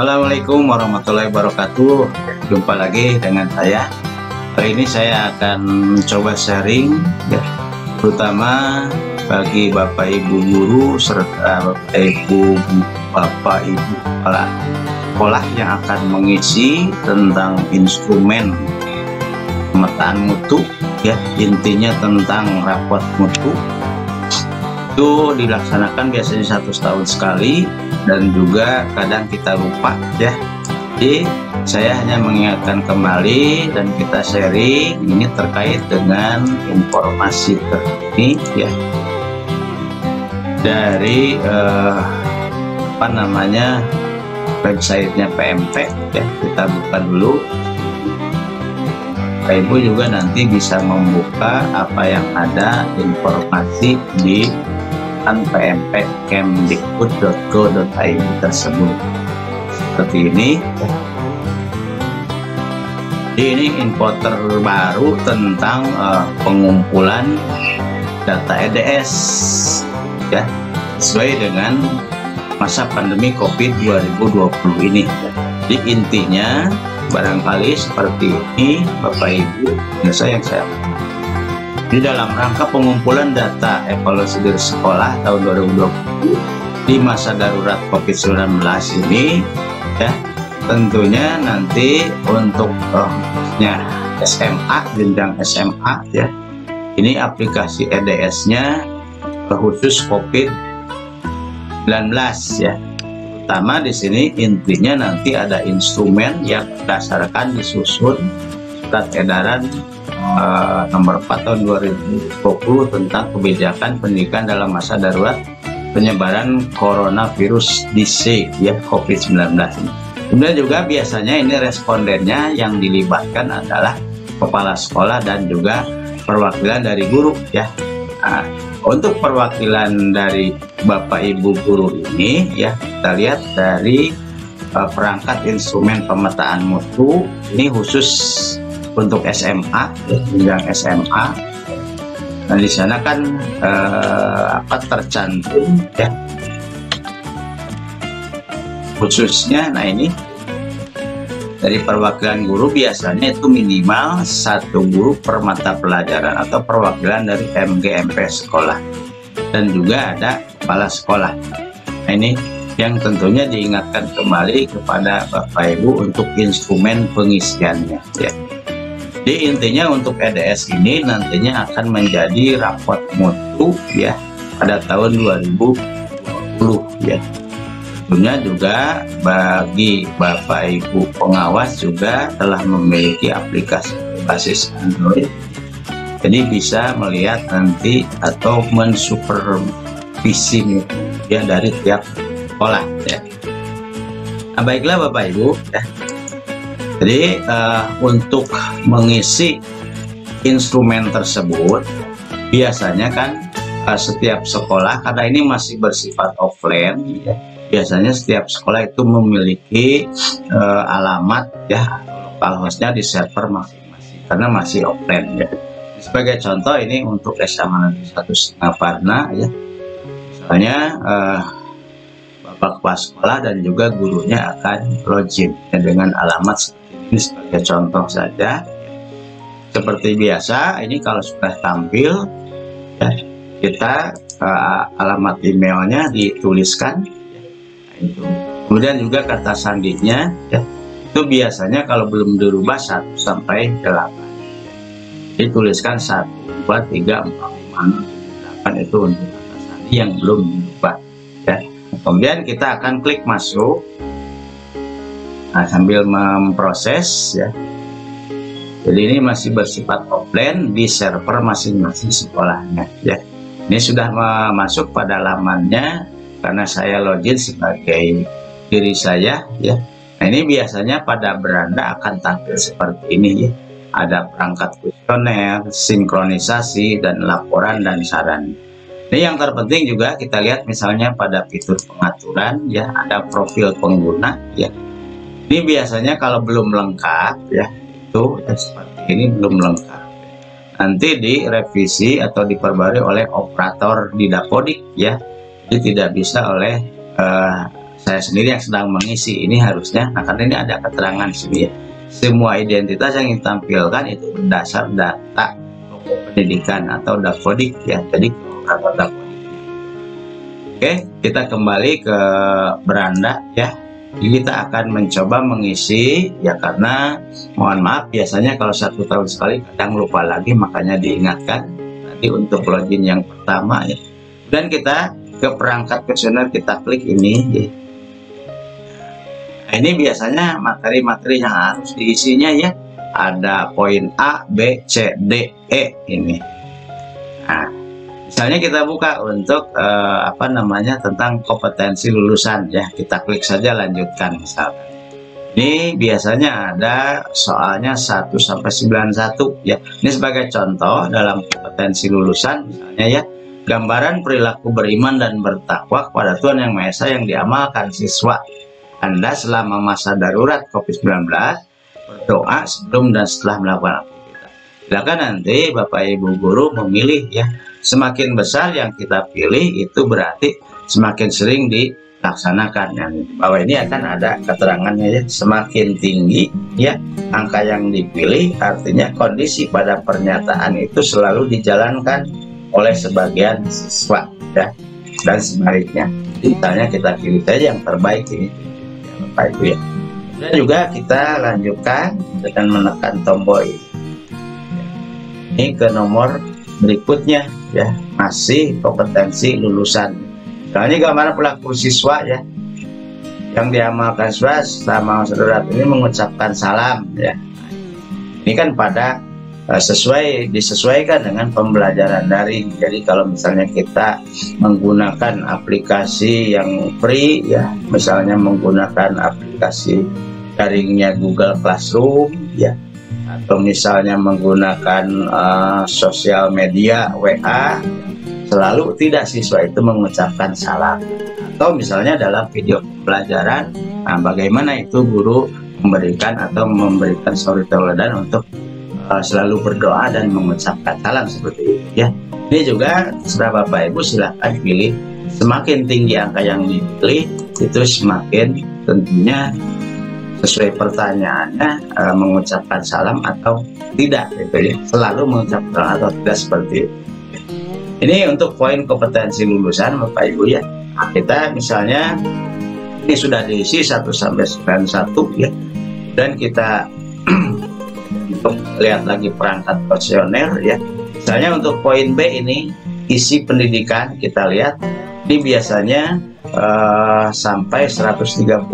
Assalamualaikum warahmatullahi wabarakatuh. Jumpa lagi dengan saya. Hari ini saya akan mencoba sharing ya, terutama bagi Bapak Ibu guru serta Bapak Ibu kepala sekolah yang akan mengisi tentang instrumen pemetaan mutu ya, intinya tentang rapot mutu. Itu dilaksanakan biasanya 1 tahun sekali dan juga kadang kita lupa ya. Jadi saya hanya mengingatkan kembali dan kita sharing ini terkait dengan informasi terkini ya dari websitenya PMP ya. Kita buka dulu. Ibu juga nanti bisa membuka apa yang ada informasi di PMP kemdikbud.go.id tersebut seperti ini. Jadi ini info terbaru tentang pengumpulan data EDS ya, sesuai dengan masa pandemi COVID 2020 ini. Jadi intinya barangkali seperti ini Bapak Ibu biasa yang saya di dalam rangka pengumpulan data evaluasi dari sekolah tahun 2020 di masa darurat COVID-19 ini ya, tentunya nanti untuk SMA, jenjang SMA ya, ini aplikasi EDS-nya khusus COVID-19 ya. Pertama di sini intinya nanti ada instrumen yang berdasarkan disusun surat edaran nomor 4 tahun 2020 tentang kebijakan pendidikan dalam masa darurat penyebaran coronavirus DC ya, COVID-19. Kemudian juga biasanya ini respondennya yang dilibatkan adalah kepala sekolah dan juga perwakilan dari guru ya. Nah, untuk perwakilan dari Bapak Ibu guru ini ya, kita lihat dari perangkat instrumen pemetaan mutu ini khusus untuk SMA, jenjang SMA. Nah di sana kan tercantum ya khususnya. Nah ini dari perwakilan guru biasanya itu minimal 1 guru per mata pelajaran atau perwakilan dari MGMP sekolah dan juga ada kepala sekolah. Nah ini yang tentunya diingatkan kembali kepada Bapak Ibu untuk instrumen pengisiannya ya. Jadi intinya untuk EDS ini nantinya akan menjadi rapot mutu ya pada tahun 2020 ya. Tentunya juga bagi Bapak Ibu pengawas juga telah memiliki aplikasi basis Android. Jadi bisa melihat nanti atau mensupervisi ya dari tiap sekolah ya. Nah, baiklah Bapak Ibu ya. Jadi untuk mengisi instrumen tersebut biasanya kan setiap sekolah, karena ini masih bersifat offline ya, biasanya setiap sekolah itu memiliki alamat ya lokal hostnya di server masing-masing karena masih offline ya. Sebagai contoh ini untuk SMA Negeri 1 Singaparna ya, misalnya Bapak kepala sekolah dan juga gurunya akan login ya, dengan alamat ini sebagai contoh saja. Seperti biasa ini kalau sudah tampil ya, kita alamat emailnya dituliskan ya, itu. Kemudian juga kata sandinya ya, itu biasanya kalau belum dirubah 1 sampai 8 dituliskan 1, 2, 3, 4, 5, 6, 8 itu untuk kata sandi yang belum dirubah ya. Kemudian kita akan klik masuk. Nah, sambil memproses ya. Jadi ini masih bersifat offline di server masing-masing sekolahnya ya. Ini sudah masuk pada lamannya karena saya login sebagai diri saya ya. Nah, ini biasanya pada beranda akan tampil seperti ini ya. Ada perangkat kuesioner, sinkronisasi dan laporan dan saran. Ini yang terpenting juga kita lihat misalnya pada fitur pengaturan ya, ada profil pengguna ya. Ini biasanya kalau belum lengkap ya, itu ya, seperti ini belum lengkap. Nanti direvisi atau diperbarui oleh operator di Dapodik ya. Jadi tidak bisa oleh saya sendiri yang sedang mengisi ini harusnya, nah karena ini ada keterangan sini ya, semua identitas yang ditampilkan itu berdasar data pendidikan atau dakodik ya, jadi beberapa dakodik. Oke, kita kembali ke beranda ya. Jadi kita akan mencoba mengisi ya, karena mohon maaf biasanya kalau 1 tahun sekali kadang lupa lagi, makanya diingatkan nanti untuk login yang pertama ya. Dan kita ke perangkat kuesioner, kita klik ini ya. Nah, ini biasanya materi-materi yang harus diisinya ya, ada poin A, B, C, D, E ini. Nah, misalnya kita buka untuk tentang kompetensi lulusan ya, kita klik saja lanjutkan misalnya. Ini biasanya ada soalnya 1 sampai 91 ya. Ini sebagai contoh dalam kompetensi lulusan misalnya ya, gambaran perilaku beriman dan bertakwa kepada Tuhan Yang Maha Esa yang diamalkan siswa Anda selama masa darurat COVID-19, berdoa sebelum dan setelah melakukan aktivitas. Silakan nanti Bapak Ibu guru memilih ya. Semakin besar yang kita pilih itu berarti semakin sering dilaksanakan. Yang di bawah ini akan ada keterangannya ya. Semakin tinggi ya angka yang dipilih, artinya kondisi pada pernyataan itu selalu dijalankan oleh sebagian siswa ya. Dan sebaliknya, misalnya kita pilih saja yang terbaik ini ya, Bapak Ibu ya. Dan juga kita lanjutkan dengan menekan tombol ini. Ini ke nomor berikutnya ya, masih kompetensi lulusan. Nah, ini gambaran perilaku siswa ya, yang diamalkan siswa selama masa darurat ini mengucapkan salam ya. Ini kan pada disesuaikan dengan pembelajaran daring. Jadi kalau misalnya kita menggunakan aplikasi yang free ya, misalnya menggunakan aplikasi daringnya Google Classroom ya, atau misalnya menggunakan sosial media WA, selalu tidak siswa itu mengucapkan salam. Atau misalnya dalam video pembelajaran, nah bagaimana itu guru memberikan suri tauladan untuk selalu berdoa dan mengucapkan salam seperti itu ya. Ini juga terserah Bapak Ibu, silahkan pilih. Semakin tinggi angka yang dipilih itu semakin tentunya sesuai pertanyaannya mengucapkan salam atau tidak gitu ya. Selalu mengucapkan salam atau tidak seperti itu. Ini untuk poin kompetensi lulusan Bapak Ibu ya. Nah, kita misalnya ini sudah diisi 1 sampai 91 ya. Dan kita untuk lihat lagi perangkat kuesioner ya. Misalnya untuk poin B ini isi pendidikan, kita lihat ini biasanya sampai 135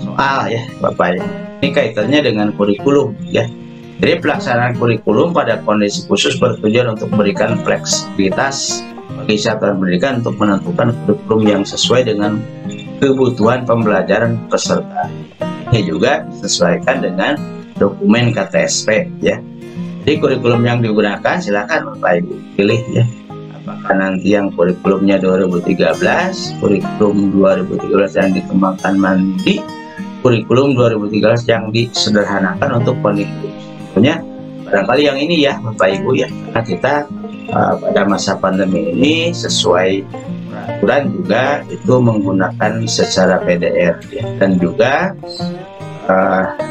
soal ya Bapak ya. Ini kaitannya dengan kurikulum ya. Jadi pelaksanaan kurikulum pada kondisi khusus bertujuan untuk memberikan fleksibilitas bagi satuan pendidikan untuk menentukan kurikulum yang sesuai dengan kebutuhan pembelajaran peserta. Ini juga disesuaikan dengan dokumen KTSP ya. Jadi kurikulum yang digunakan silakan Bapak Ibu pilih ya. Apakah nanti yang kurikulumnya 2013, kurikulum 2013 yang dikembangkan mandiri, kurikulum 2013 yang disederhanakan untuk kondisi. Tentunya barangkali yang ini ya Bapak Ibu ya. Karena kita pada masa pandemi ini sesuai peraturan juga itu menggunakan secara PDF ya. Dan juga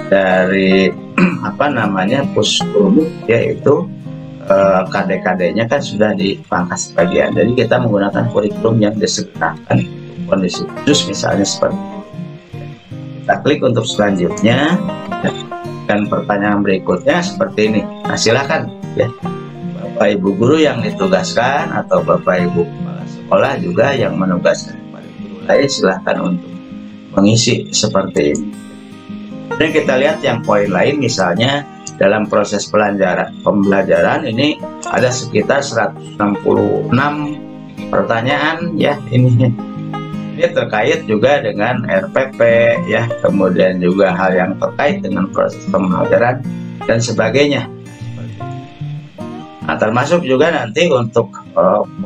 dari Puskul yaitu KD-KD-nya kan sudah dipangkas sebagian. Jadi kita menggunakan kurikulum yang disegerakan kondisi khusus misalnya seperti itu. Kita klik untuk selanjutnya dan pertanyaan berikutnya seperti ini. Nah silakan ya Bapak Ibu guru yang ditugaskan atau Bapak Ibu kepala sekolah juga yang menugaskan kepada guru lain silahkan untuk mengisi seperti ini. Dan kita lihat yang poin lain misalnya dalam proses pembelajaran ini ada sekitar 166 pertanyaan ya ini terkait juga dengan RPP ya, kemudian juga hal yang terkait dengan proses pembelajaran dan sebagainya. Nah, termasuk juga nanti untuk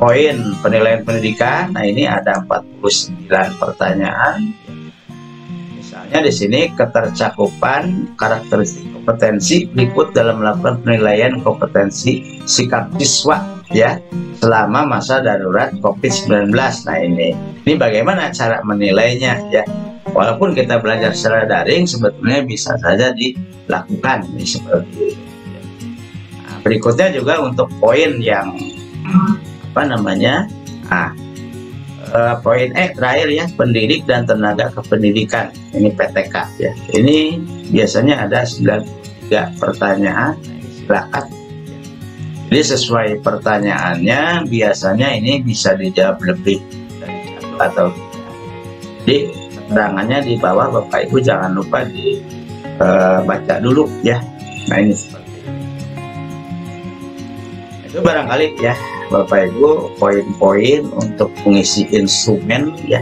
poin penilaian pendidikan. Nah ini ada 49 pertanyaan. Misalnya di sini ketercakupan karakteristik kompetensi berikut dalam melakukan penilaian kompetensi sikap siswa ya selama masa darurat COVID-19. Nah ini bagaimana cara menilainya ya. Walaupun kita belajar secara daring, sebetulnya bisa saja dilakukan seperti itu. Nah, berikutnya juga untuk poin yang poin terakhir ya, pendidik dan tenaga kependidikan, ini PTK ya. Ini biasanya ada 93 pertanyaan. Silakan. Jadi sesuai pertanyaannya biasanya ini bisa dijawab lebih dari satu atau jadi keterangannya di bawah Bapak Ibu jangan lupa dibaca dulu ya. Nah ini seperti itu barangkali ya Bapak Ibu poin-poin untuk mengisi instrumen ya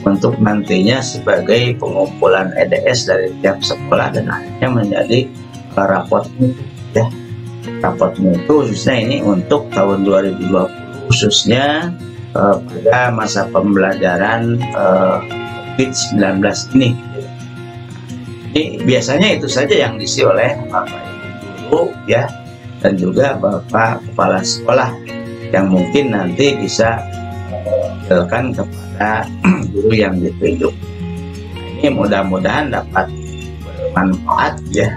untuk nantinya sebagai pengumpulan EDS dari tiap sekolah dan akhirnya menjadi raport mutu ya. Raport mutu khususnya ini untuk tahun 2020 khususnya pada masa pembelajaran COVID-19 ini. Jadi biasanya itu saja yang diisi oleh Bapak Ibu guru ya dan juga Bapak Kepala Sekolah yang mungkin nanti bisa menjelaskan kepada guru yang ditunjuk. Nah, ini mudah-mudahan dapat bermanfaat ya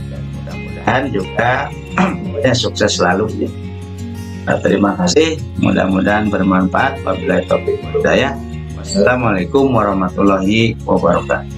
dan mudah-mudahan juga sukses selalu ya. Nah, terima kasih, mudah-mudahan bermanfaat. Wabillahi taufiq wal hidayah. Wassalamualaikum warahmatullahi wabarakatuh.